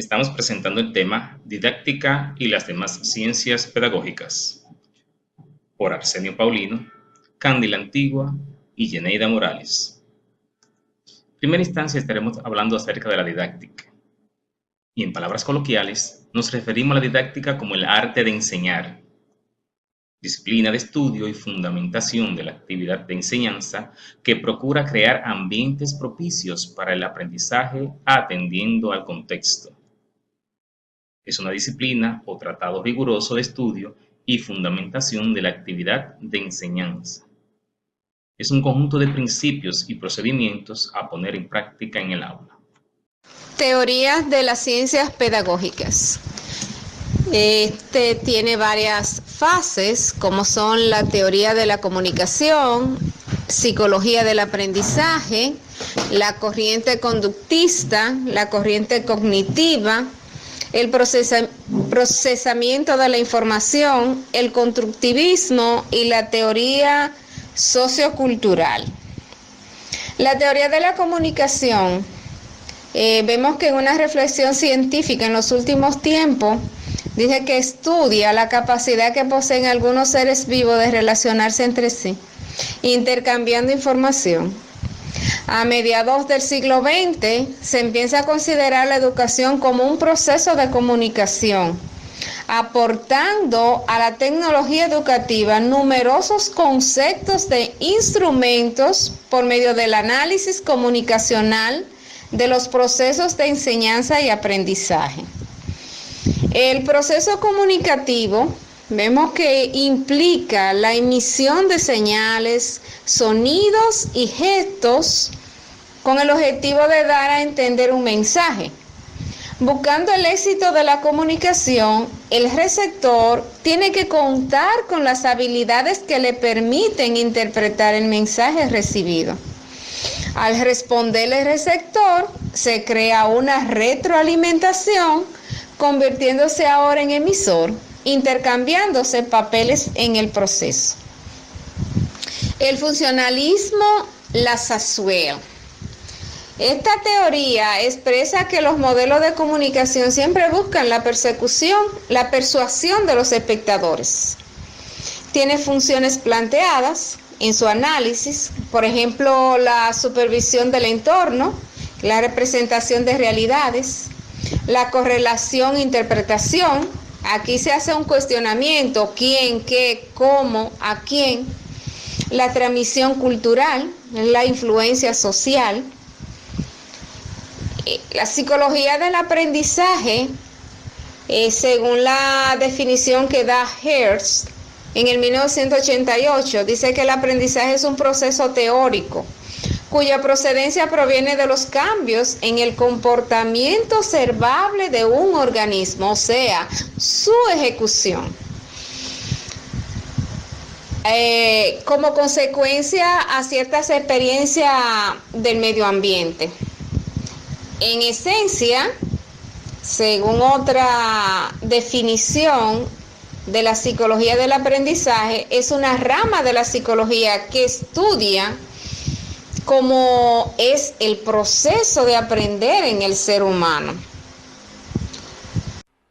Estamos presentando el tema Didáctica y las demás ciencias pedagógicas por Arsenio Paulino, Cándila Antigua y Yeneida Morales. En primera instancia estaremos hablando acerca de la didáctica. Y en palabras coloquiales, nos referimos a la didáctica como el arte de enseñar, disciplina de estudio y fundamentación de la actividad de enseñanza que procura crear ambientes propicios para el aprendizaje atendiendo al contexto. Es una disciplina o tratado riguroso de estudio y fundamentación de la actividad de enseñanza. Es un conjunto de principios y procedimientos a poner en práctica en el aula. Teorías de las ciencias pedagógicas. Este tiene varias fases, como son la teoría de la comunicación, psicología del aprendizaje, la corriente conductista, la corriente cognitiva, el procesamiento de la información, el constructivismo y la teoría sociocultural. La teoría de la comunicación, vemos que en una reflexión científica en los últimos tiempos, dice que estudia la capacidad que poseen algunos seres vivos de relacionarse entre sí, intercambiando información. A mediados del siglo XX se empieza a considerar la educación como un proceso de comunicación, aportando a la tecnología educativa numerosos conceptos de instrumentos por medio del análisis comunicacional de los procesos de enseñanza y aprendizaje. El proceso comunicativo vemos que implica la emisión de señales, sonidos y gestos con el objetivo de dar a entender un mensaje. Buscando el éxito de la comunicación, el receptor tiene que contar con las habilidades que le permiten interpretar el mensaje recibido. Al responder el receptor, se crea una retroalimentación, convirtiéndose ahora en emisor, intercambiándose papeles en el proceso. El funcionalismo Lassalle. Esta teoría expresa que los modelos de comunicación siempre buscan la persuasión de los espectadores. Tiene funciones planteadas en su análisis, por ejemplo, la supervisión del entorno, la representación de realidades, la correlación e interpretación. Aquí se hace un cuestionamiento: quién, qué, cómo, a quién. La transmisión cultural, la influencia social. La psicología del aprendizaje, según la definición que da Hertz en el 1988, dice que el aprendizaje es un proceso teórico cuya procedencia proviene de los cambios en el comportamiento observable de un organismo, o sea, su ejecución, como consecuencia a ciertas experiencias del medio ambiente. En esencia, según otra definición de la psicología del aprendizaje, es una rama de la psicología que estudia cómo es el proceso de aprender en el ser humano.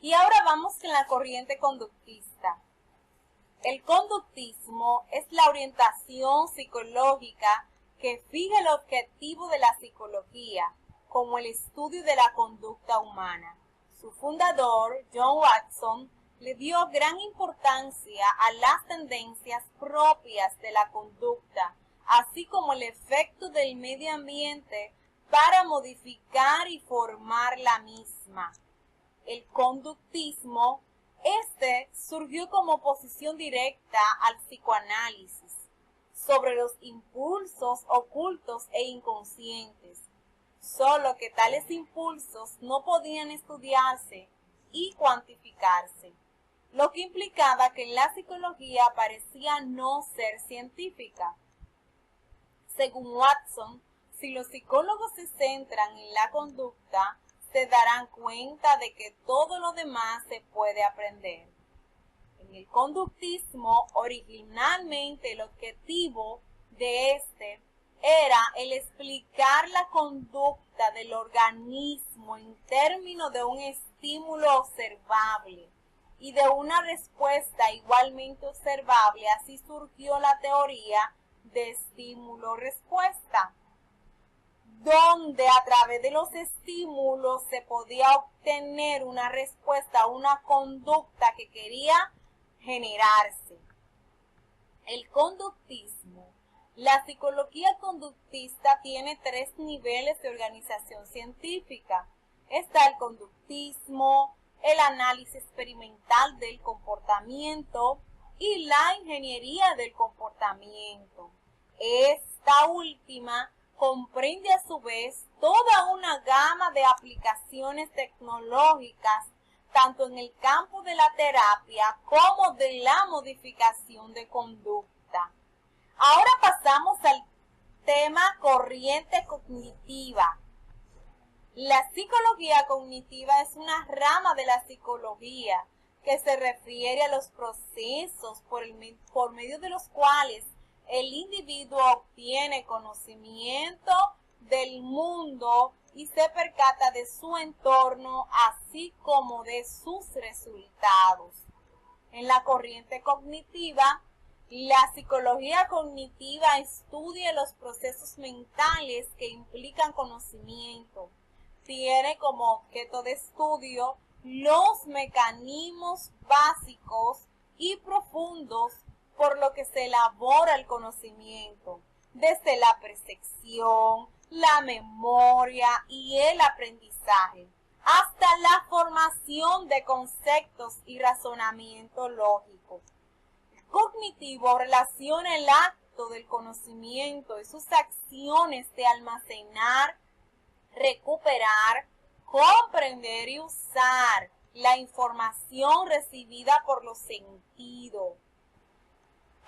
Y ahora vamos con la corriente conductista. El conductismo es la orientación psicológica que fija el objetivo de la psicología, como el estudio de la conducta humana. Su fundador, John Watson, le dio gran importancia a las tendencias propias de la conducta, así como el efecto del medio ambiente para modificar y formar la misma. El conductismo, surgió como oposición directa al psicoanálisis sobre los impulsos ocultos e inconscientes, solo que tales impulsos no podían estudiarse y cuantificarse, lo que implicaba que la psicología parecía no ser científica. Según Watson, si los psicólogos se centran en la conducta, se darán cuenta de que todo lo demás se puede aprender. En el conductismo, originalmente el objetivo de era el explicar la conducta del organismo en términos de un estímulo observable y de una respuesta igualmente observable. Así surgió la teoría de estímulo-respuesta, donde a través de los estímulos se podía obtener una respuesta a una conducta que quería generarse. El conductismo. La psicología conductista tiene 3 niveles de organización científica. Está el conductismo, el análisis experimental del comportamiento y la ingeniería del comportamiento. Esta última comprende a su vez toda una gama de aplicaciones tecnológicas, tanto en el campo de la terapia como de la modificación de conducta. Ahora pasamos al tema corriente cognitiva. La psicología cognitiva es una rama de la psicología que se refiere a los procesos por medio de los cuales el individuo obtiene conocimiento del mundo y se percata de su entorno, así como de sus resultados. En la corriente cognitiva, la psicología cognitiva estudia los procesos mentales que implican conocimiento. Tiene como objeto de estudio los mecanismos básicos y profundos por lo que se elabora el conocimiento, desde la percepción, la memoria y el aprendizaje, hasta la formación de conceptos y razonamiento lógico. El cognitivo relaciona el acto del conocimiento y sus acciones de almacenar, recuperar, comprender y usar la información recibida por los sentidos.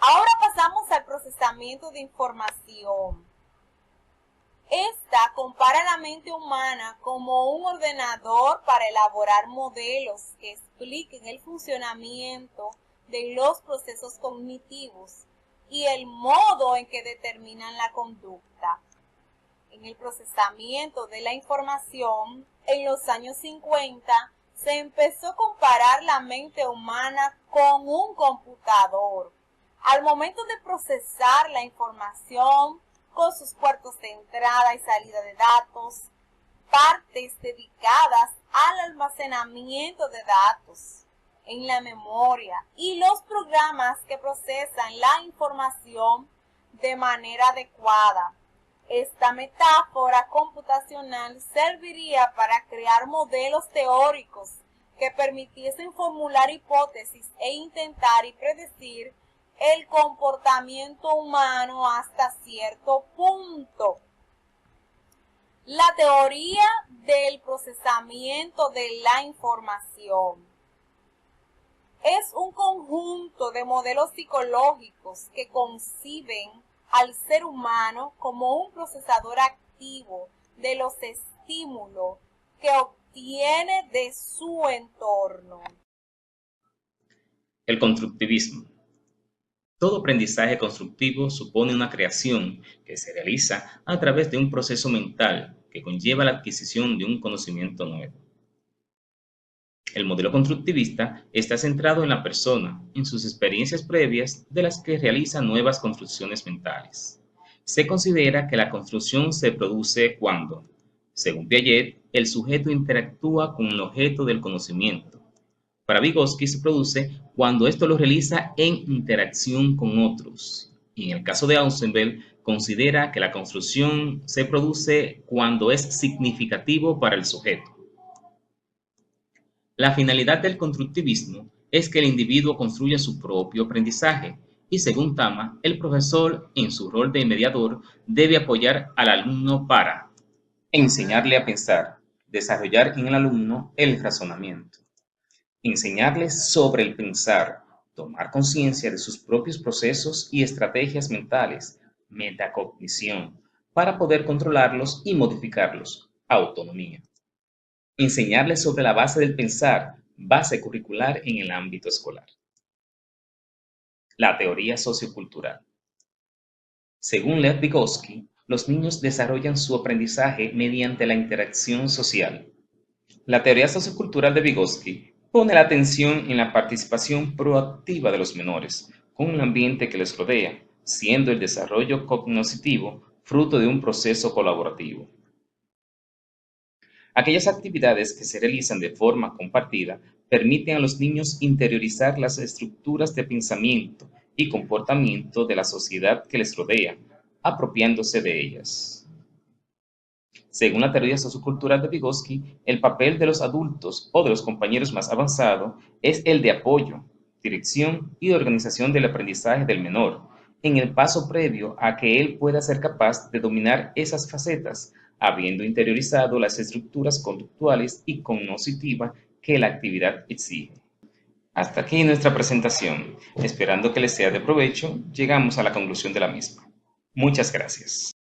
Ahora pasamos al procesamiento de información. Esta compara la mente humana como un ordenador para elaborar modelos que expliquen el funcionamiento de los procesos cognitivos y el modo en que determinan la conducta. En el procesamiento de la información, en los años 50, se empezó a comparar la mente humana con un computador. Al momento de procesar la información con sus puertos de entrada y salida de datos, partes dedicadas al almacenamiento de datos en la memoria y los programas que procesan la información de manera adecuada. Esta metáfora computacional serviría para crear modelos teóricos que permitiesen formular hipótesis e intentar y predecir el comportamiento humano hasta cierto punto. La teoría del procesamiento de la información es un conjunto de modelos psicológicos que conciben al ser humano como un procesador activo de los estímulos que obtiene de su entorno. El constructivismo. Todo aprendizaje constructivo supone una creación que se realiza a través de un proceso mental que conlleva la adquisición de un conocimiento nuevo. El modelo constructivista está centrado en la persona, en sus experiencias previas de las que realiza nuevas construcciones mentales. Se considera que la construcción se produce cuando, según Piaget, el sujeto interactúa con el objeto del conocimiento. Para Vygotsky se produce cuando esto lo realiza en interacción con otros. Y en el caso de Ausenbel, considera que la construcción se produce cuando es significativo para el sujeto. La finalidad del constructivismo es que el individuo construya su propio aprendizaje y, según Tama, el profesor, en su rol de mediador, debe apoyar al alumno para enseñarle a pensar, desarrollar en el alumno el razonamiento, enseñarle sobre el pensar, tomar conciencia de sus propios procesos y estrategias mentales, metacognición, para poder controlarlos y modificarlos, autonomía. Enseñarles sobre la base del pensar, base curricular en el ámbito escolar. La teoría sociocultural. Según Lev Vygotsky, los niños desarrollan su aprendizaje mediante la interacción social. La teoría sociocultural de Vygotsky pone la atención en la participación proactiva de los menores con el ambiente que les rodea, siendo el desarrollo cognoscitivo fruto de un proceso colaborativo. Aquellas actividades que se realizan de forma compartida permiten a los niños interiorizar las estructuras de pensamiento y comportamiento de la sociedad que les rodea, apropiándose de ellas. Según la teoría sociocultural de Vygotsky, el papel de los adultos o de los compañeros más avanzados es el de apoyo, dirección y organización del aprendizaje del menor, en el paso previo a que él pueda ser capaz de dominar esas facetas, habiendo interiorizado las estructuras conductuales y cognitivas que la actividad exige. Hasta aquí nuestra presentación. Esperando que les sea de provecho, llegamos a la conclusión de la misma. Muchas gracias.